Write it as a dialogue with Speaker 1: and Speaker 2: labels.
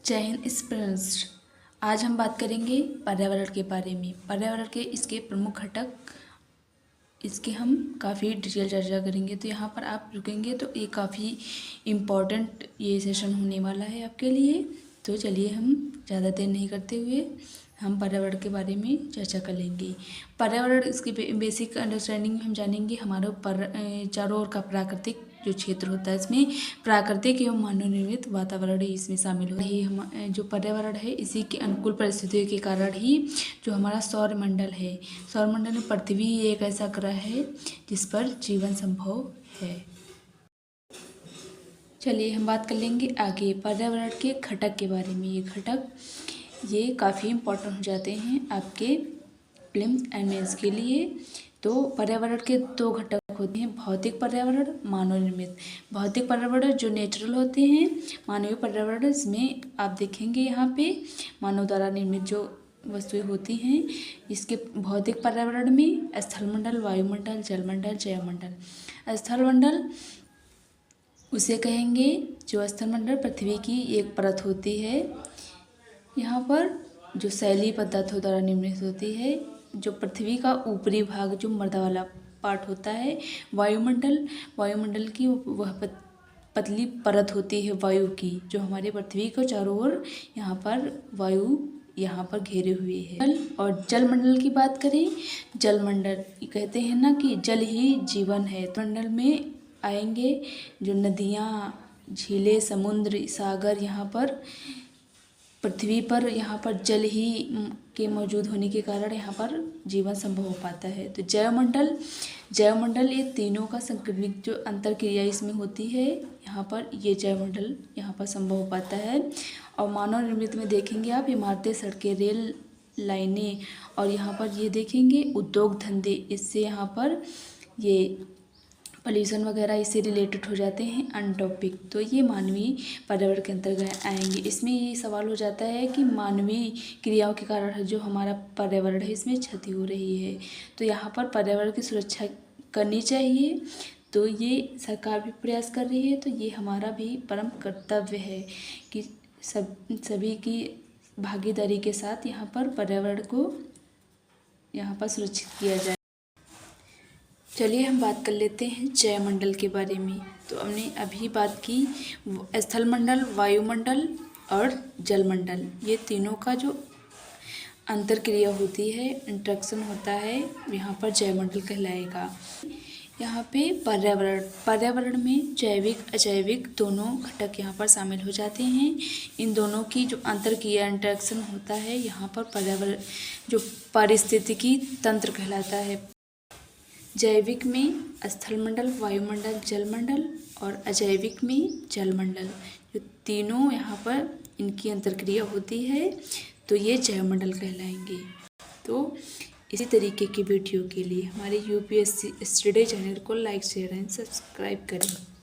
Speaker 1: जय हिंद स्टूडेंट्स। आज हम बात करेंगे पर्यावरण के बारे में। पर्यावरण के इसके प्रमुख घटक, इसके हम काफ़ी डिटेल चर्चा करेंगे। तो यहाँ पर आप रुकेंगे तो ये काफ़ी इम्पॉर्टेंट ये सेशन होने वाला है आपके लिए। तो चलिए हम ज़्यादा देर नहीं करते हुए हम पर्यावरण के बारे में चर्चा कर लेंगे। पर्यावरण इसकी बेसिक अंडरस्टैंडिंग में हम जानेंगे हमारे चारों ओर का प्राकृतिक जो क्षेत्र होता है, इसमें प्राकृतिक एवं मानव निर्मित वातावरण ही इसमें शामिल हो रही है। हम जो पर्यावरण है इसी के अनुकूल परिस्थितियों के कारण ही जो हमारा सौरमंडल है, सौरमंडल में पृथ्वी एक ऐसा ग्रह है जिस पर जीवन संभव है। चलिए हम बात कर लेंगे आगे पर्यावरण के घटक के बारे में। ये घटक ये काफ़ी इम्पोर्टेंट हो जाते हैं आपके प्रीलिम्स एंड मेंस के लिए। तो पर्यावरण के दो घटक होते हैं, भौतिक पर्यावरण, मानव निर्मित। भौतिक पर्यावरण जो नेचुरल होते हैं, मानवीय पर्यावरण इसमें आप देखेंगे यहाँ पे मानव द्वारा निर्मित जो वस्तुएं होती हैं। इसके भौतिक पर्यावरण में स्थलमंडल, वायुमंडल, जलमंडल, जैवमंडल। स्थलमंडल उसे कहेंगे जो स्थलमंडल पृथ्वी की एक परत होती है। यहाँ पर जो शैलीय पदार्थों द्वारा निर्मित होती है, जो पृथ्वी का ऊपरी भाग जो मृदा वाला पार्ट होता है। वायुमंडल की वह पतली परत होती है वायु की, जो हमारे पृथ्वी को चारों ओर यहाँ पर वायु यहाँ पर घेरे हुए है। और जलमंडल की बात करें, जलमंडल कहते हैं ना कि जल ही जीवन है। मंडल में आएंगे जो नदियाँ, झीलें, समुद्र, सागर, यहाँ पर पृथ्वी पर यहाँ पर जल ही के मौजूद होने के कारण यहाँ पर जीवन संभव हो पाता है। तो जैवमंडल ये तीनों का संक्रमित जो अंतर क्रिया इसमें होती है, यहाँ पर ये जैवमंडल यहाँ पर संभव हो पाता है। और मानव निर्मित में देखेंगे आप इमारतें, सड़कें, रेल लाइनें, और यहाँ पर ये देखेंगे उद्योग धंधे, इससे यहाँ पर ये पॉल्यूशन वगैरह इससे रिलेटेड हो जाते हैं अन टॉपिक। तो ये मानवीय पर्यावरण के अंतर्गत आएंगे। इसमें ये सवाल हो जाता है कि मानवीय क्रियाओं के कारण जो हमारा पर्यावरण है इसमें क्षति हो रही है, तो यहाँ पर पर्यावरण की सुरक्षा करनी चाहिए। तो ये सरकार भी प्रयास कर रही है, तो ये हमारा भी परम कर्तव्य है कि सभी की भागीदारी के साथ यहाँ पर पर्यावरण को यहाँ पर सुरक्षित किया जाए। चलिए हम बात कर लेते हैं जैवमंडल के बारे में। तो हमने अभी बात की स्थलमंडल, वायुमंडल और जलमंडल, ये तीनों का जो अंतर क्रिया होती है, इंटरेक्शन होता है, यहाँ पर जैवमंडल कहलाएगा। यहाँ पे पर्यावरण में जैविक अजैविक दोनों घटक यहाँ पर शामिल हो जाते हैं। इन दोनों की जो अंतर क्रिया इंटरेक्शन होता है, यहाँ पर पर्यावरण जो पारिस्थितिकी तंत्र कहलाता है। जैविक में स्थलमंडल, वायुमंडल, जलमंडल, और अजैविक में जलमंडल, जो तीनों यहाँ पर इनकी अंतर्क्रिया होती है, तो ये जैवमंडल कहलाएंगे। तो इसी तरीके की वीडियो के लिए हमारे UPSC स्टडी चैनल को लाइक, शेयर एंड सब्सक्राइब करें।